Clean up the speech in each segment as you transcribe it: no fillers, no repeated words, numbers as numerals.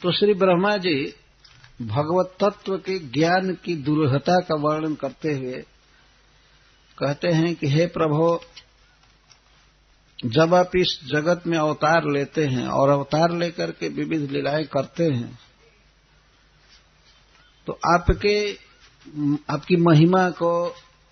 तो श्री ब्रह्मा जी भगवत तत्व के ज्ञान की दुरूहता का वर्णन करते हुए कहते हैं कि हे प्रभु, जब आप इस जगत में अवतार लेते हैं और अवतार लेकर के विविध लीलाएं करते हैं, तो आपकी महिमा को,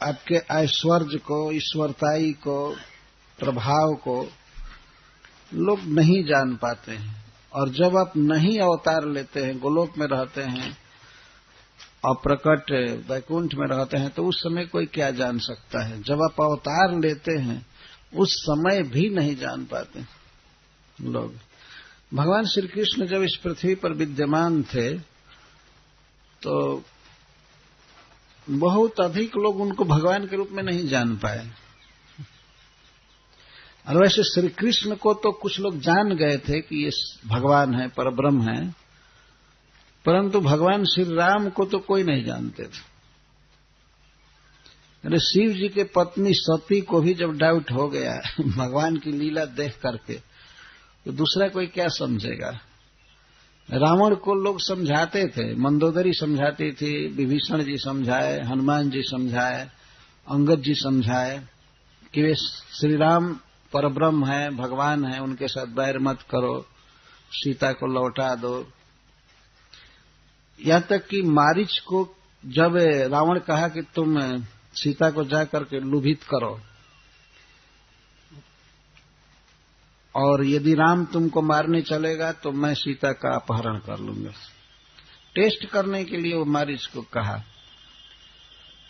आपके ऐश्वर्य को, ईश्वरताई को, प्रभाव को लोग नहीं जान पाते हैं। और जब आप नहीं अवतार लेते हैं, गोलोक में रहते हैं और प्रकट वैकुंठ में रहते हैं, तो उस समय कोई क्या जान सकता है। जब आप अवतार लेते हैं उस समय भी नहीं जान पाते लोग। भगवान श्री कृष्ण जब इस पृथ्वी पर विद्यमान थे तो बहुत अधिक लोग उनको भगवान के रूप में नहीं जान पाए। और वैसे श्री कृष्ण को तो कुछ लोग जान गए थे कि ये भगवान है, परब्रह्म है, परंतु भगवान श्री राम को तो कोई नहीं जानते थे। अरे शिव जी के पत्नी सती को भी जब डाउट हो गया भगवान की लीला देख करके, तो दूसरा कोई क्या समझेगा। रावण को लोग समझाते थे, मंदोदरी समझाती थी, विभीषण जी समझाए, हनुमान जी समझाए, अंगद जी समझाए कि वे श्री राम परब्रह्म है, भगवान है, उनके साथ बैर मत करो, सीता को लौटा दो। यहां तक कि मारीच को जब रावण कहा कि तुम सीता को जाकर के लुभित करो और यदि राम तुमको मारने चलेगा तो मैं सीता का अपहरण कर लूंगा, टेस्ट करने के लिए वो मारीच को कहा।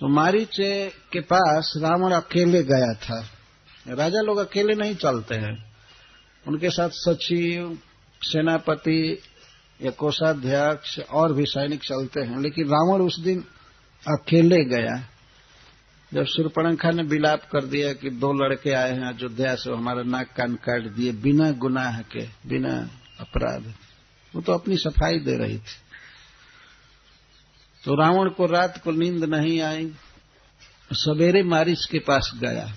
तो मारीच के पास रावण अकेले गया था। राजा लोग अकेले नहीं चलते हैं, उनके साथ सचिव, सेनापति या कोषाध्यक्ष और भी सैनिक चलते हैं। लेकिन रावण उस दिन अकेले गया। जब शूर्पणखा ने विलाप कर दिया कि 2 लड़के आए हैं अयोध्या से, हमारा नाक कान काट दिए बिना गुनाह के, बिना अपराध, वो तो अपनी सफाई दे रही थी। तो रावण को रात को नींद नहीं आई, सवेरे मारीच के पास गया।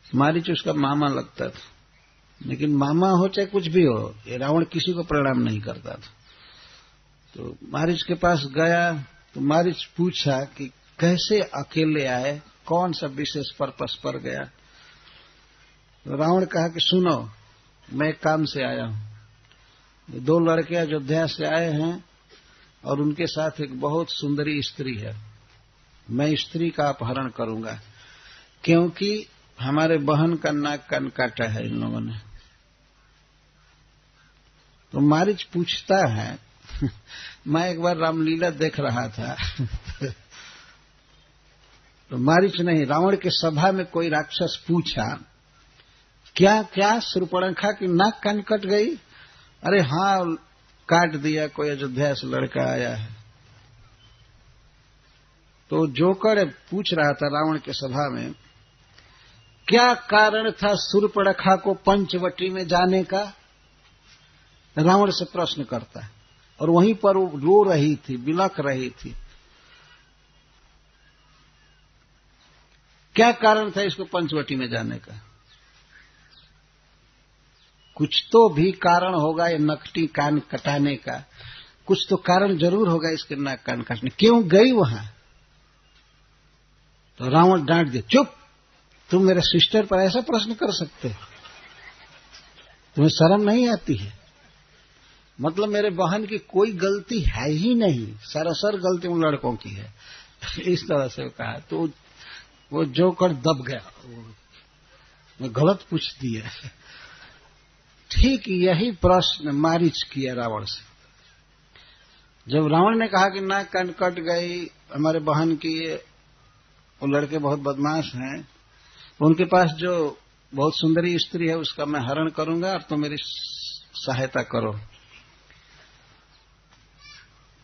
मारीच उसका मामा लगता था, लेकिन मामा हो चाहे कुछ भी हो, ये रावण किसी को प्रणाम नहीं करता था। तो मारीच के पास गया तो मारीच पूछा कि कैसे अकेले आए, कौन सा विशेष पर्पस पर गया। तो रावण कहा कि सुनो, मैं काम से आया हूं। 2 लड़के अयोध्या से आए हैं और उनके साथ एक बहुत सुंदरी स्त्री है। मैं स्त्री का अपहरण करूंगा क्योंकि हमारे बहन का नाक कान काटा है इन लोगों ने। तो मारीच पूछता है मैं एक बार रामलीला देख रहा था तो मारीच नहीं, रावण के सभा में कोई राक्षस पूछा, क्या क्या शूर्पणखा की नाक कान कट गई? अरे हाँ, काट दिया, कोई अयोध्या से लड़का आया है। तो जोकर पूछ रहा था रावण के सभा में, क्या कारण था शूर्पणखा को पंचवटी में जाने का? रावण से प्रश्न करता है और वहीं पर वो रो रही थी, बिलख रही थी। क्या कारण था इसको पंचवटी में जाने का? कुछ तो भी कारण होगा ये नकटी कान कटाने का, कुछ तो कारण जरूर होगा इसके नाक कान काटने। क्यों गई वहां? तो रावण डांट दिया, चुप, तुम मेरे सिस्टर पर ऐसा प्रश्न कर सकते हो? तुम्हें शर्म नहीं आती है? मतलब मेरे बहन की कोई गलती है ही नहीं, सरासर गलती उन लड़कों की है। इस तरह से कहा तो वो जोकर दब गया, मैं गलत पूछ दिया। ठीक यही प्रश्न मारीच किया रावण से। जब रावण ने कहा कि नाक कान कट गई हमारे बहन की, वो लड़के बहुत बदमाश हैं, उनके पास जो बहुत सुंदरी स्त्री है उसका मैं हरण करूंगा और तुम मेरी सहायता करो।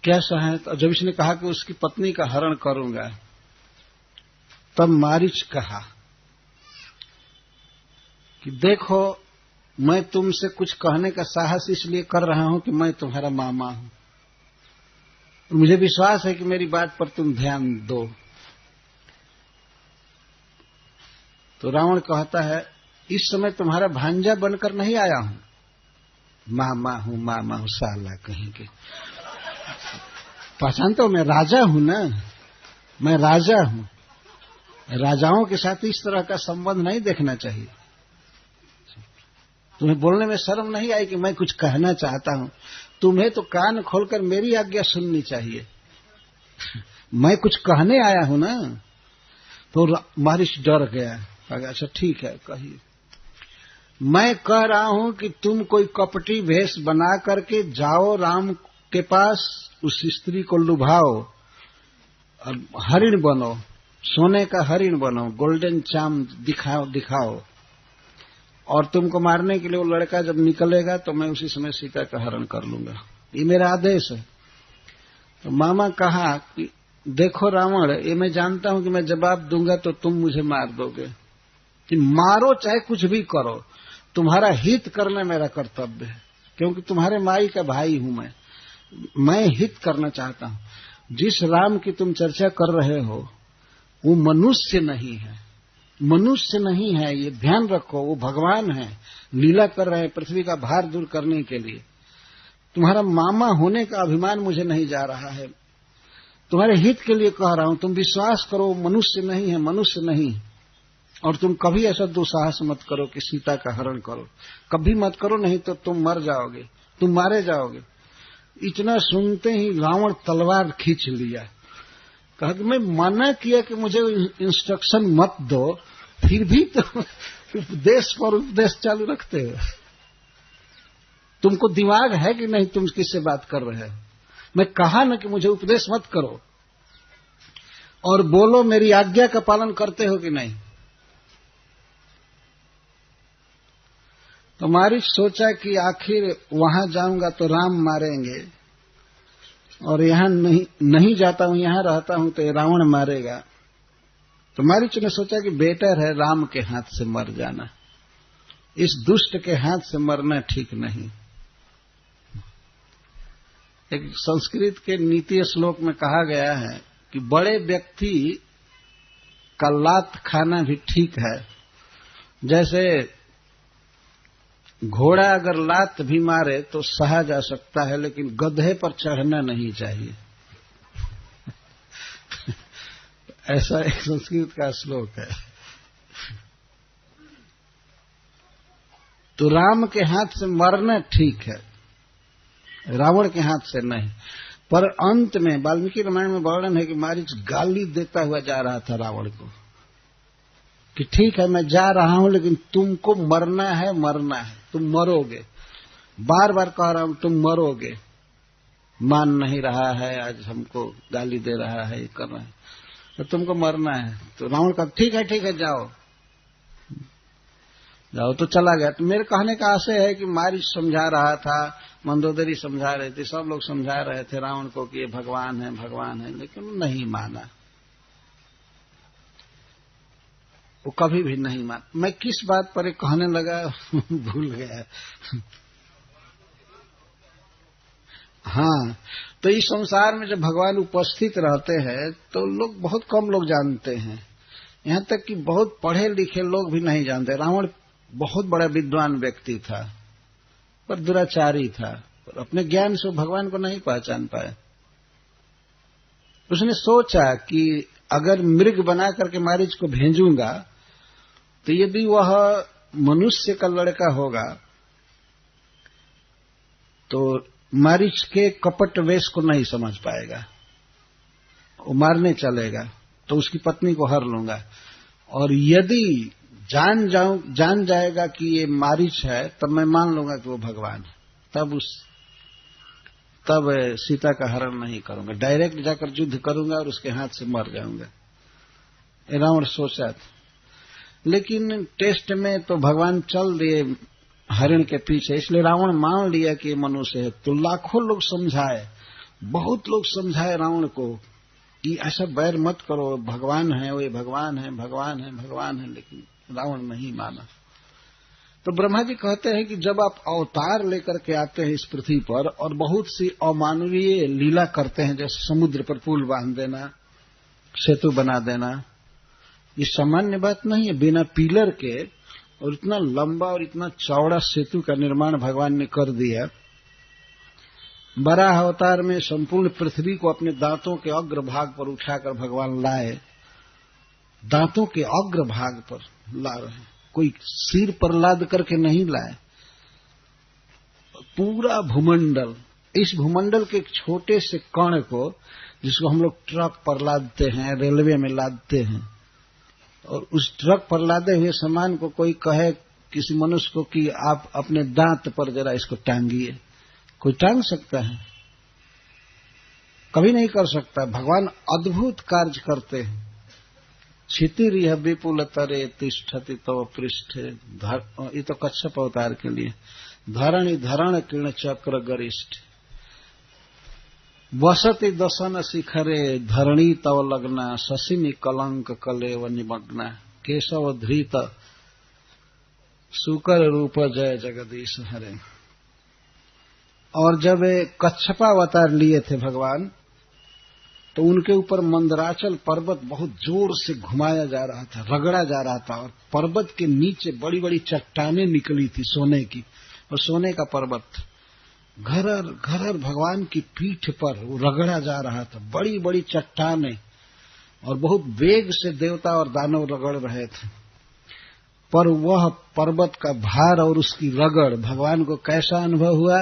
क्या सहायता? जब इसने कहा कि उसकी पत्नी का हरण करूंगा, तब मारीच कहा कि देखो, मैं तुमसे कुछ कहने का साहस इसलिए कर रहा हूं कि मैं तुम्हारा मामा हूं, मुझे विश्वास है कि मेरी बात पर तुम ध्यान दो। तो रावण कहता है, इस समय तुम्हारा भांजा बनकर नहीं आया हूं, मामा हूं साला कहीं के। पहचानते हो मैं राजा हूं ना, मैं राजा हूं। राजाओं के साथ इस तरह का संबंध नहीं देखना चाहिए। तुम्हें बोलने में शर्म नहीं आई कि मैं कुछ कहना चाहता हूं? तुम्हें तो कान खोलकर मेरी आज्ञा सुननी चाहिए। मैं कुछ कहने आया हूं ना। तो महर्षि डर गया। अच्छा ठीक है, कहिए। मैं कह रहा हूं कि तुम कोई कपटी भेष बना करके जाओ राम के पास, उस स्त्री को लुभाओ और हरिण बनो, सोने का हरिण बनो, गोल्डन चाम दिखाओ और तुमको मारने के लिए वो लड़का जब निकलेगा तो मैं उसी समय सीता का हरण कर लूंगा। ये मेरा आदेश है। तो मामा कहा कि देखो रावण, ये मैं जानता हूं कि मैं जवाब दूंगा तो तुम मुझे मार दोगे, कि मारो चाहे कुछ भी करो, तुम्हारा हित करना मेरा कर्तव्य है, क्योंकि तुम्हारे माई का भाई हूं मैं हित करना चाहता हूं। जिस राम की तुम चर्चा कर रहे हो वो मनुष्य नहीं है, मनुष्य नहीं है, ये ध्यान रखो। वो भगवान है, लीला कर रहे हैं पृथ्वी का भार दूर करने के लिए। तुम्हारा मामा होने का अभिमान मुझे नहीं जा रहा है, तुम्हारे हित के लिए कह रहा हूं। तुम विश्वास करो, मनुष्य नहीं है, मनुष्य नहीं। और तुम कभी ऐसा दुस्साहस मत करो कि सीता का हरण करो, कभी मत करो, नहीं तो तुम मर जाओगे, तुम मारे जाओगे। इतना सुनते ही रावण तलवार खींच लिया। कहा कि मैं मना किया कि मुझे इंस्ट्रक्शन मत दो, फिर भी तो उपदेश पर उपदेश चालू रखते हो। तुमको दिमाग है कि नहीं? तुम किससे बात कर रहे हो? मैं कहा ना कि मुझे उपदेश मत करो, और बोलो मेरी आज्ञा का पालन करते हो कि नहीं। तो मारीच सोचा कि आखिर वहां जाऊंगा तो राम मारेंगे, और यहां नहीं जाता हूं, यहां रहता हूं तो रावण मारेगा। तो मारीच ने सोचा कि बेटर है राम के हाथ से मर जाना, इस दुष्ट के हाथ से मरना ठीक नहीं। एक संस्कृत के नीति श्लोक में कहा गया है कि बड़े व्यक्ति का लात खाना भी ठीक है। जैसे घोड़ा अगर लात भी मारे तो सहा जा सकता है, लेकिन गधे पर चढ़ना नहीं चाहिए। ऐसा एक संस्कृत का श्लोक है। तो राम के हाथ से मरना ठीक है, रावण के हाथ से नहीं। पर अंत में वाल्मीकि रामायण में वर्णन है कि मारीच गाली देता हुआ जा रहा था रावण को कि ठीक है मैं जा रहा हूं, लेकिन तुमको मरना है, मरना है, तुम मरोगे। बार बार कह रहा हूं तुम मरोगे। मान नहीं रहा है, आज हमको गाली दे रहा है, ये कर रहा है, तो तुमको मरना है। तो रावण का ठीक है जाओ जाओ। तो चला गया। तो मेरे कहने का आशय है कि मारीच समझा रहा था, मंदोदरी समझा रहे थे, सब लोग समझा रहे थे रावण को कि ये भगवान है, लेकिन वो नहीं माना, वो कभी भी नहीं मान। मैं किस बात पर कहने लगा भूल गया। हाँ, तो इस संसार में जब भगवान उपस्थित रहते हैं तो लोग बहुत कम लोग जानते हैं, यहां तक कि बहुत पढ़े लिखे लोग भी नहीं जानते। रावण बहुत बड़ा विद्वान व्यक्ति था, पर दुराचारी था, पर अपने ज्ञान से भगवान को नहीं पहचान पाया। उसने सोचा कि अगर मृग बना करके मारीच को भेजूंगा तो यदि वह मनुष्य का लड़का होगा तो मारीच के कपट वेश को नहीं समझ पाएगा, वो मारने चलेगा, तो उसकी पत्नी को हर लूंगा। और यदि जान जाएगा कि ये मारीच है, तब मैं मान लूंगा कि वो भगवान है, तब सीता का हरण नहीं करूंगा, डायरेक्ट जाकर युद्ध करूंगा और उसके हाथ से मर जाऊंगा। रावण सोचा था, लेकिन टेस्ट में तो भगवान चल दिए हरिण के पीछे, इसलिए रावण मान लिया कि ये मनुष्य है। तो लाखों लोग समझाए, बहुत लोग समझाए रावण को कि ऐसा बैर मत करो, भगवान है, वो भगवान है, लेकिन रावण नहीं माना। तो ब्रह्मा जी कहते हैं कि जब आप अवतार लेकर के आते हैं इस पृथ्वी पर और बहुत सी अमानवीय लीला करते हैं, जैसे समुद्र पर पुल बांध देना, सेतु बना देना, ये सामान्य बात नहीं है। बिना पिलर के और इतना लंबा और इतना चौड़ा सेतु का निर्माण भगवान ने कर दिया। वराह अवतार में संपूर्ण पृथ्वी को अपने दांतों के अग्रभाग पर उठाकर भगवान लाए। दांतों के अग्रभाग पर ला रहे हैं, कोई सिर पर लाद करके नहीं लाए। पूरा भूमंडल, इस भूमंडल के एक छोटे से कण को, जिसको हम लोग ट्रक पर लादते हैं, रेलवे में लादते हैं, और उस ट्रक पर लादे हुए सामान को कोई कहे किसी मनुष्य को कि आप अपने दांत पर जरा इसको टांगिए, कोई टांग सकता है? कभी नहीं कर सकता। भगवान अद्भुत कार्य करते हैं। क्षितिरिह विपुल तरे तिष्ठति तव पृष्ठे, ये तो कच्छप अवतार के लिए। धरणि धरण किर्ण चक्र गरिष्ठ, वसति दशन शिखरे धरणी तव लग्ना, शशिनि कलंक कलेव निमग्ना, केशव धृत सुकर रूप जय जगदीश हरे। और जब कच्छपावतार लिए थे भगवान, तो उनके ऊपर मंदराचल पर्वत बहुत जोर से घुमाया जा रहा था, रगड़ा जा रहा था, और पर्वत के नीचे बड़ी बड़ी चट्टानें निकली थी सोने की, और सोने का पर्वत घरर घरर भगवान की पीठ पर वो रगड़ा जा रहा था, बड़ी बड़ी चट्टानें, और बहुत वेग से देवता और दानव रगड़ रहे थे। पर वह पर्वत का भार और उसकी रगड़ भगवान को कैसा अनुभव हुआ?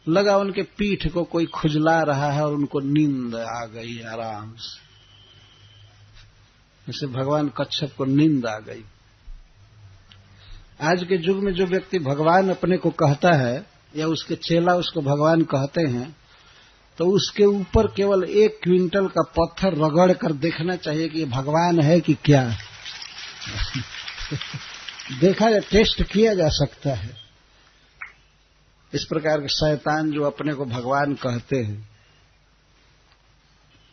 लगा उनके पीठ को कोई खुजला रहा है और उनको नींद आ गई आराम से। जैसे भगवान कच्छप को नींद आ गई। आज के युग में जो व्यक्ति भगवान अपने को कहता है या उसके चेला उसको भगवान कहते हैं, तो उसके ऊपर केवल 1 क्विंटल का पत्थर रगड़ कर देखना चाहिए कि ये भगवान है कि क्या। देखा जा, टेस्ट किया जा सकता है। इस प्रकार के शैतान जो अपने को भगवान कहते हैं,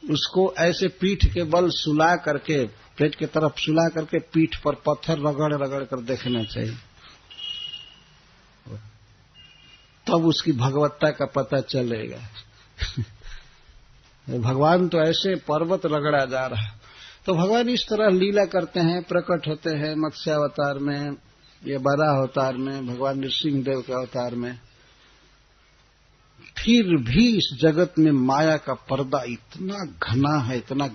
उसको ऐसे पीठ के बल सुला करके, पेट की तरफ सुला करके पीठ पर पत्थर रगड़ रगड़ कर देखना चाहिए, तब उसकी भगवत्ता का पता चलेगा। भगवान तो ऐसे पर्वत रगड़ा जा रहा है। तो भगवान इस तरह लीला करते हैं, प्रकट होते हैं मत्स्यावतार में, ये वराह अवतार में, भगवान नृसिंह देव के अवतार में। फिर भी इस जगत में माया का पर्दा इतना घना है, इतना